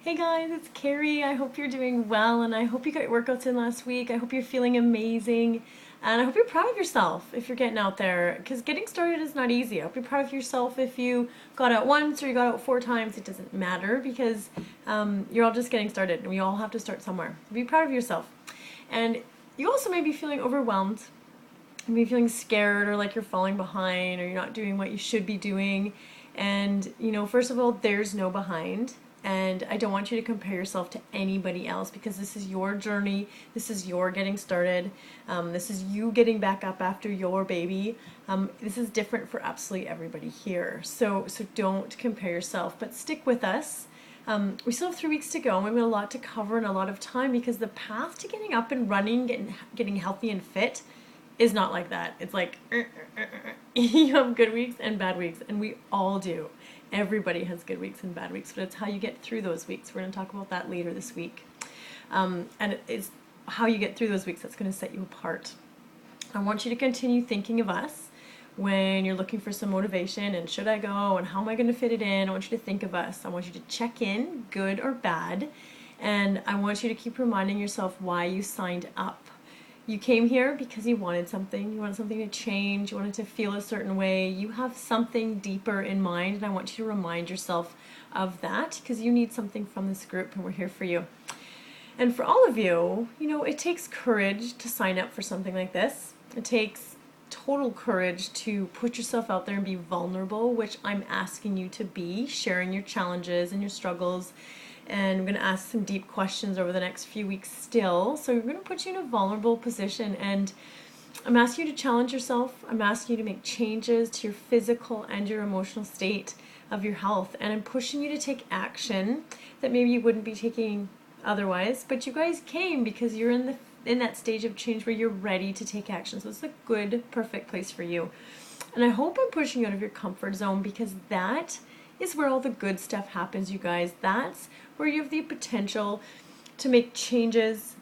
Hey guys, it's Carrie. I hope you're doing well and I hope you got your workouts in last week. I hope you're feeling amazing and I hope you're proud of yourself if you're getting out there because getting started is not easy. I hope you're proud of yourself if you got out once or you got out 4 times. It doesn't matter because you're all just getting started and we all have to start somewhere. Be proud of yourself. And you also may be feeling overwhelmed, maybe feeling scared or like you're falling behind or you're not doing what you should be doing. And, first of all, there's no behind. And I don't want you to compare yourself to anybody else because this is your journey. This is your getting started. This is you getting back up after your baby. This is different for absolutely everybody here. So don't compare yourself, but stick with us. We still have 3 weeks to go and we've got a lot to cover and a lot of time because the path to getting up and running, getting healthy and fit is not like that. It's like you have good weeks and bad weeks, and we all do. Everybody has good weeks and bad weeks, but it's how you get through those weeks. We're going to talk about that later this week. And it's how you get through those weeks that's going to set you apart. I want you to continue thinking of us when you're looking for some motivation and should I go and how am I going to fit it in. I want you to think of us. I want you to check in, good or bad, and I want you to keep reminding yourself why you signed up. You came here because you wanted something. You wanted something to change. You wanted to feel a certain way. You have something deeper in mind, and I want you to remind yourself of that because you need something from this group, and we're here for you. And for all of you, it takes courage to sign up for something like this. It takes total courage to put yourself out there and be vulnerable, which I'm asking you to be, sharing your challenges and your struggles. And I'm going to ask some deep questions over the next few weeks still. So we're going to put you in a vulnerable position, and I'm asking you to challenge yourself. I'm asking you to make changes to your physical and your emotional state of your health. And I'm pushing you to take action that maybe you wouldn't be taking otherwise. But you guys came because you're in that stage of change where you're ready to take action. So it's a good, perfect place for you. And I hope I'm pushing you out of your comfort zone because that is where all the good stuff happens, you guys. That's where you have the potential to make changes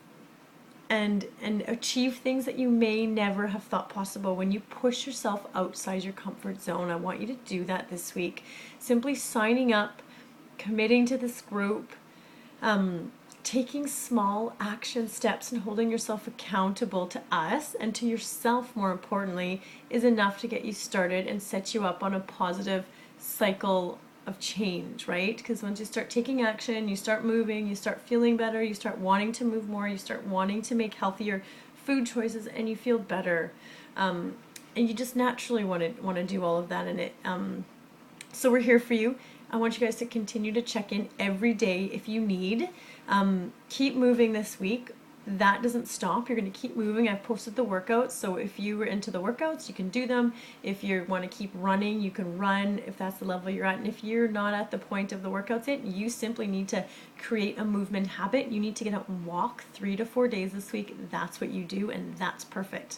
and achieve things that you may never have thought possible. When you push yourself outside your comfort zone, I want you to do that this week. Simply signing up, committing to this group, taking small action steps and holding yourself accountable to us and to yourself, more importantly, is enough to get you started and set you up on a positive cycle of change, right? Because once you start taking action, you start moving, you start feeling better, you start wanting to move more, you start wanting to make healthier food choices, and you feel better. And you just naturally want to do all of that in it. So we're here for you. I want you guys to continue to check in every day if you need. Keep moving this week. That doesn't stop. You're going to keep moving. I've posted the workouts, so if you were into the workouts, you can do them. If you want to keep running, you can run if that's the level you're at. And if you're not at the point of the workouts yet, you simply need to create a movement habit. You need to get out and walk 3 to 4 days this week. That's what you do, and that's perfect.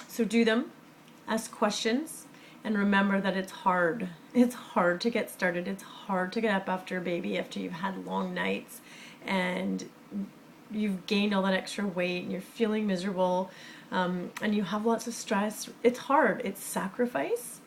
So do them. Ask questions. And remember that it's hard. It's hard to get started. It's hard to get up after a baby, after you've had long nights and you've gained all that extra weight and you're feeling miserable, and you have lots of stress. It's hard. It's sacrifice.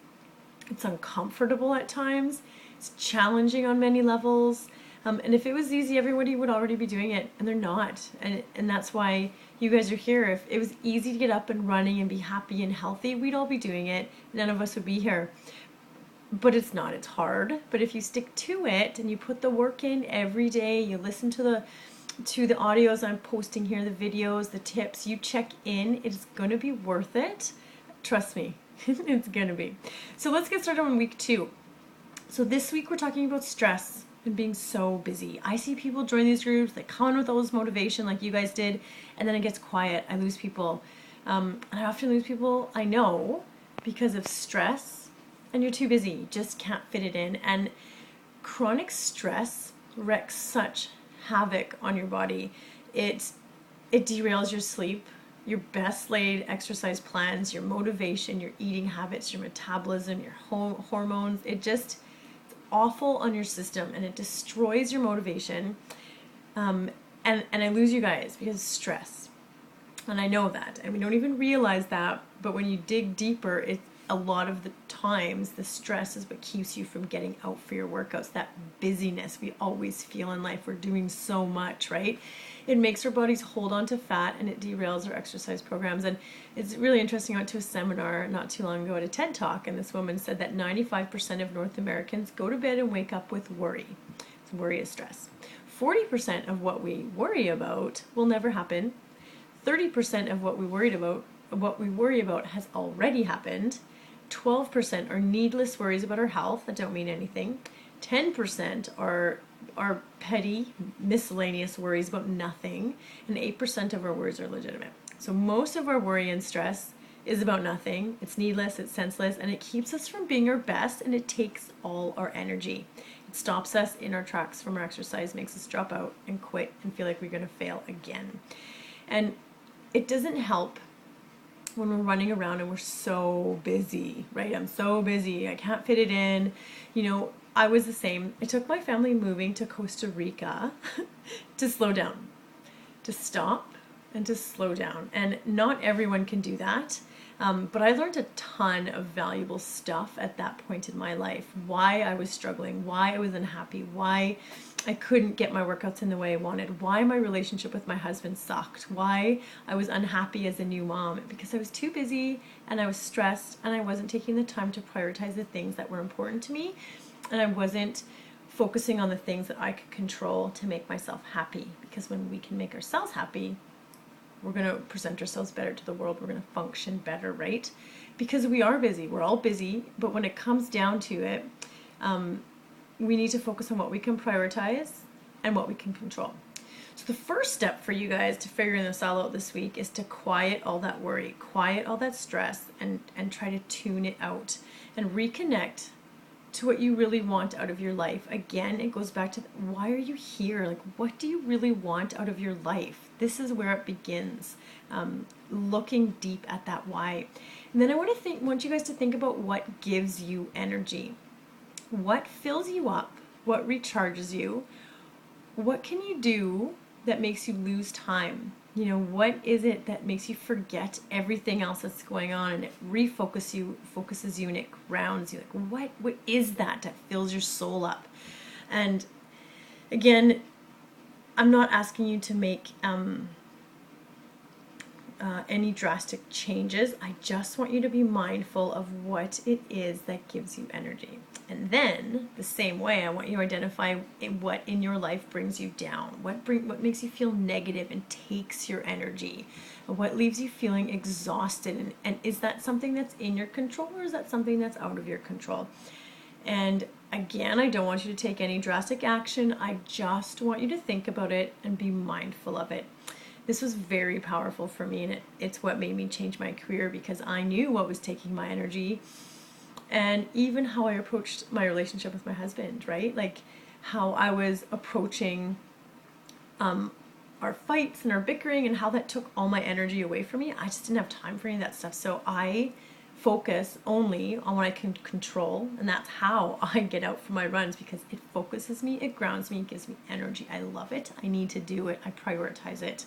It's uncomfortable at times. It's challenging on many levels. And if it was easy, everybody would already be doing it, and they're not. And that's why you guys are here. If it was easy to get up and running and be happy and healthy, we'd all be doing it. None of us would be here. But it's not. It's hard. But if you stick to it and you put the work in every day, you listen to the audios I'm posting here, the videos, the tips, you check in, it's going to be worth it. Trust me, it's going to be. So let's get started on week 2. So this week we're talking about stress and being so busy. I see people join these groups, they come in with all this motivation like you guys did, and then it gets quiet. I lose people. And I often lose people I know because of stress, and you're too busy. You just can't fit it in. And chronic stress wreaks such havoc on your body. It derails your sleep, your best laid exercise plans, your motivation, your eating habits, your metabolism, your hormones. It's awful on your system, and it destroys your motivation. And I lose you guys because of stress. And I know that, and we don't even realize that, but when you dig deeper, a lot of the times the stress is what keeps you from getting out for your workouts. That busyness we always feel in life, we're doing so much, right? It makes our bodies hold on to fat and it derails our exercise programs. And it's really interesting. I went to a seminar not too long ago at a TED Talk, and this woman said that 95% of North Americans go to bed and wake up with worry. So worry is stress. 40% of what we worry about will never happen. 30% of what we worry about has already happened. 12% are needless worries about our health that don't mean anything. 10% are petty, miscellaneous worries about nothing. And 8% of our worries are legitimate. So most of our worry and stress is about nothing. It's needless, it's senseless, and it keeps us from being our best, and it takes all our energy. It stops us in our tracks from our exercise, makes us drop out and quit and feel like we're going to fail again. And it doesn't help when we're running around and we're so busy, right? I'm so busy, I can't fit it in. I was the same. It took my family moving to Costa Rica to slow down, to stop and to slow down. And not everyone can do that. But I learned a ton of valuable stuff at that point in my life. Why I was struggling, why I was unhappy, why I couldn't get my workouts in the way I wanted, why my relationship with my husband sucked, why I was unhappy as a new mom, because I was too busy and I was stressed and I wasn't taking the time to prioritize the things that were important to me, and I wasn't focusing on the things that I could control to make myself happy. Because when we can make ourselves happy, we're going to present ourselves better to the world. We're going to function better, right? Because we are busy. We're all busy. But when it comes down to it, we need to focus on what we can prioritize and what we can control. So the first step for you guys to figuring this all out this week is to quiet all that worry, quiet all that stress, and try to tune it out and reconnect to what you really want out of your life. Again, it goes back to why are you here? Like, what do you really want out of your life? This is where it begins. Looking deep at that why. And then I want you guys to think about what gives you energy. What fills you up? What recharges you? What can you do that makes you lose time? What is it that makes you forget everything else that's going on, and it focuses you and it grounds you? Like, what is that fills your soul up? And again, I'm not asking you to make any drastic changes. I just want you to be mindful of what it is that gives you energy. And then, the same way, I want you to identify what in your life brings you down, what makes you feel negative and takes your energy, what leaves you feeling exhausted, and is that something that's in your control, or is that something that's out of your control? And again, I don't want you to take any drastic action. I just want you to think about it and be mindful of it. This was very powerful for me, and it's what made me change my career, because I knew what was taking my energy. And even how I approached my relationship with my husband, right? Like how I was approaching our fights and our bickering, and how that took all my energy away from me. I just didn't have time for any of that stuff. So I focus only on what I can control, and that's how I get out for my runs, because it focuses me, it grounds me, it gives me energy. I love it. I need to do it. I prioritize it.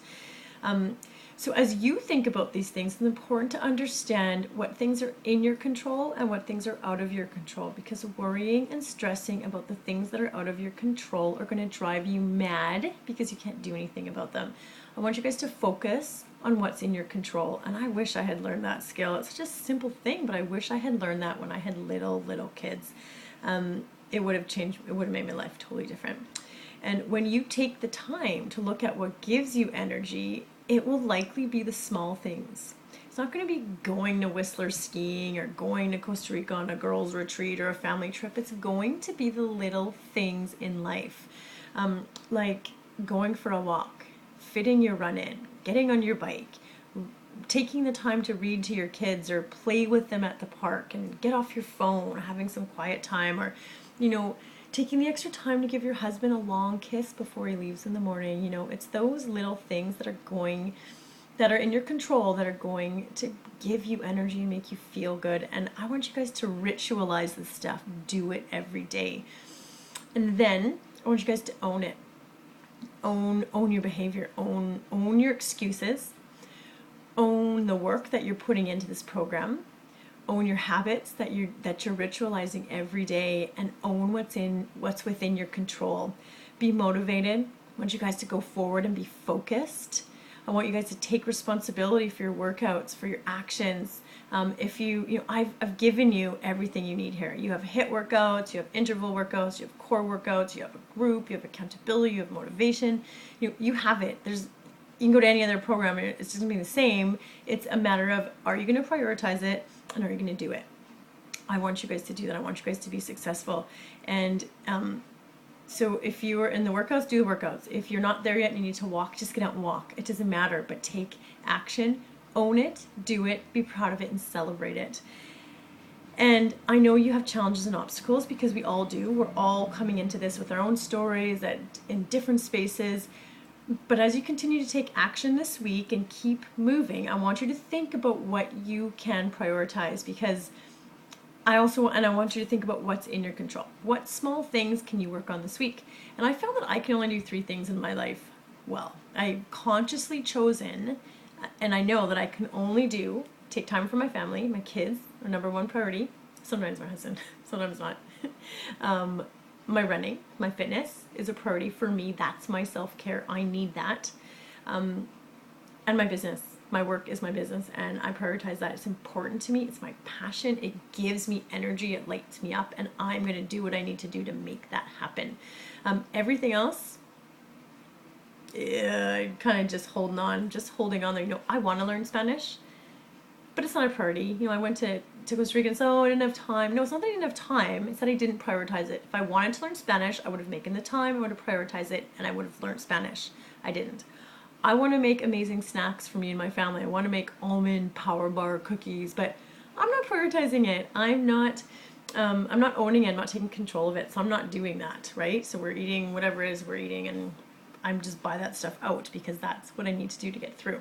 So as you think about these things, it's important to understand what things are in your control and what things are out of your control, because worrying and stressing about the things that are out of your control are going to drive you mad because you can't do anything about them. I want you guys to focus on what's in your control, and I wish I had learned that skill. It's such a simple thing, but I wish I had learned that when I had little kids. It would have changed, it would have made my life totally different. And when you take the time to look at what gives you energy, it will likely be the small things. It's not going to be going to Whistler skiing or going to Costa Rica on a girls' retreat or a family trip. It's going to be the little things in life, like going for a walk, fitting your run in, getting on your bike, taking the time to read to your kids or play with them at the park and get off your phone, having some quiet time, or, taking the extra time to give your husband a long kiss before he leaves in the morning. It's those little things that are in your control that are going to give you energy and make you feel good. And I want you guys to ritualize this stuff. Do it every day. And then I want you guys to own it. Own your behavior. Own your excuses. Own the work that you're putting into this program. own your habits that you're ritualizing every day, and own what's within your control. Be motivated. I want you guys to go forward and be focused. I want you guys to take responsibility for your workouts, for your actions. If I've given you everything you need here. You have HIIT workouts, you have interval workouts, you have core workouts, you have a group, you have accountability, you have motivation. You have it. You can go to any other program and it's just going to be the same. It's a matter of, are you going to prioritize it and are you going to do it? I want you guys to do that. I want you guys to be successful. And so if you are in the workouts, do the workouts. If you're not there yet and you need to walk, just get out and walk. It doesn't matter, but take action, own it, do it, be proud of it, and celebrate it. And I know you have challenges and obstacles because we all do. We're all coming into this with our own stories in different spaces. But as you continue to take action this week and keep moving, I want you to think about what you can prioritize, because I want you to think about what's in your control. What small things can you work on this week? And I found that I can only do 3 things in my life well. I've consciously chosen, and I know that I can only take time for my family. My kids are number 1 priority. Sometimes my husband, sometimes not. My running, my fitness is a priority for me. That's my self-care. I need that. And my business. My work is my business, and I prioritize that. It's important to me. It's my passion. It gives me energy. It lights me up, and I'm going to do what I need to do to make that happen. Everything else, kind of just holding on there. I want to learn Spanish, but it's not a priority. I went to Costa Rica and so I didn't have time. No, it's not that I didn't have time. It's that I didn't prioritize it. If I wanted to learn Spanish, I would have taken the time, I would have prioritized it, and I would have learned Spanish. I didn't. I want to make amazing snacks for me and my family. I want to make almond power bar cookies, but I'm not prioritizing it. I'm not owning it. I'm not taking control of it. So I'm not doing that, right? So we're eating whatever it is we're eating, and I'm just buy that stuff out because that's what I need to do to get through.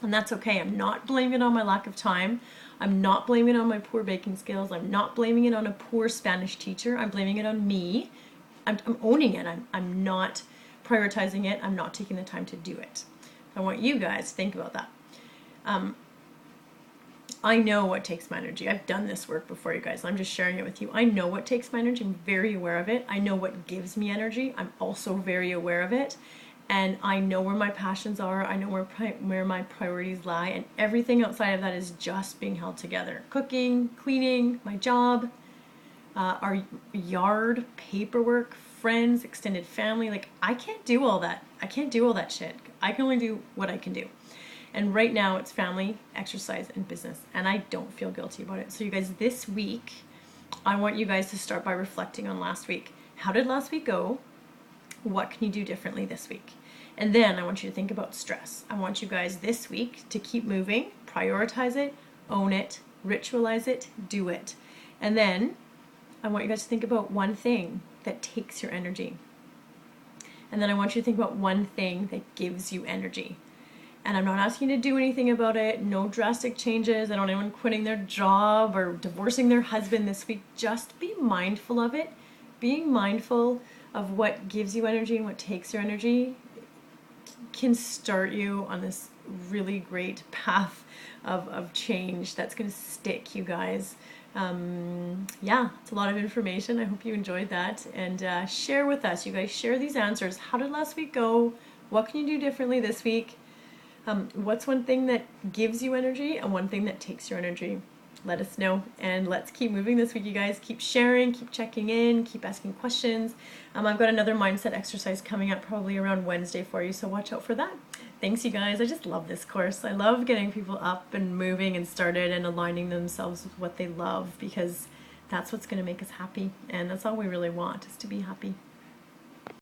And that's okay. I'm not blaming it on my lack of time. I'm not blaming it on my poor baking skills. I'm not blaming it on a poor Spanish teacher. I'm blaming it on me. I'm owning it. I'm not prioritizing it. I'm not taking the time to do it. I want you guys to think about that. I know what takes my energy. I've done this work before, you guys. I'm just sharing it with you. I know what takes my energy. I'm very aware of it. I know what gives me energy. I'm also very aware of it. And I know where my passions are. I know where my priorities lie. And everything outside of that is just being held together. Cooking, cleaning, my job, our yard, paperwork, friends, extended family. Like, I can't do all that. I can't do all that shit. I can only do what I can do. And right now it's family, exercise, and business. And I don't feel guilty about it. So you guys, this week, I want you guys to start by reflecting on last week. How did last week go? What can you do differently this week? And then I want you to think about stress. I want you guys this week to keep moving, prioritize it, own it, ritualize it, do it. And then I want you guys to think about one thing that takes your energy. And then I want you to think about one thing that gives you energy. And I'm not asking you to do anything about it. No drastic changes. I don't want anyone quitting their job or divorcing their husband this week. Just be mindful of it. Being mindful of what gives you energy and what takes your energy can start you on this really great path of change that's going to stick, you guys. Yeah, it's a lot of information. I hope you enjoyed that. And share with us, you guys. Share these answers. How did last week go? What can you do differently this week? What's one thing that gives you energy and one thing that takes your energy? Let us know, and let's keep moving this week, you guys. Keep sharing, keep checking in, keep asking questions. I've got another mindset exercise coming up probably around Wednesday for you, so watch out for that. Thanks, you guys. I just love this course. I love getting people up and moving and started and aligning themselves with what they love, because that's what's going to make us happy, and that's all we really want, is to be happy.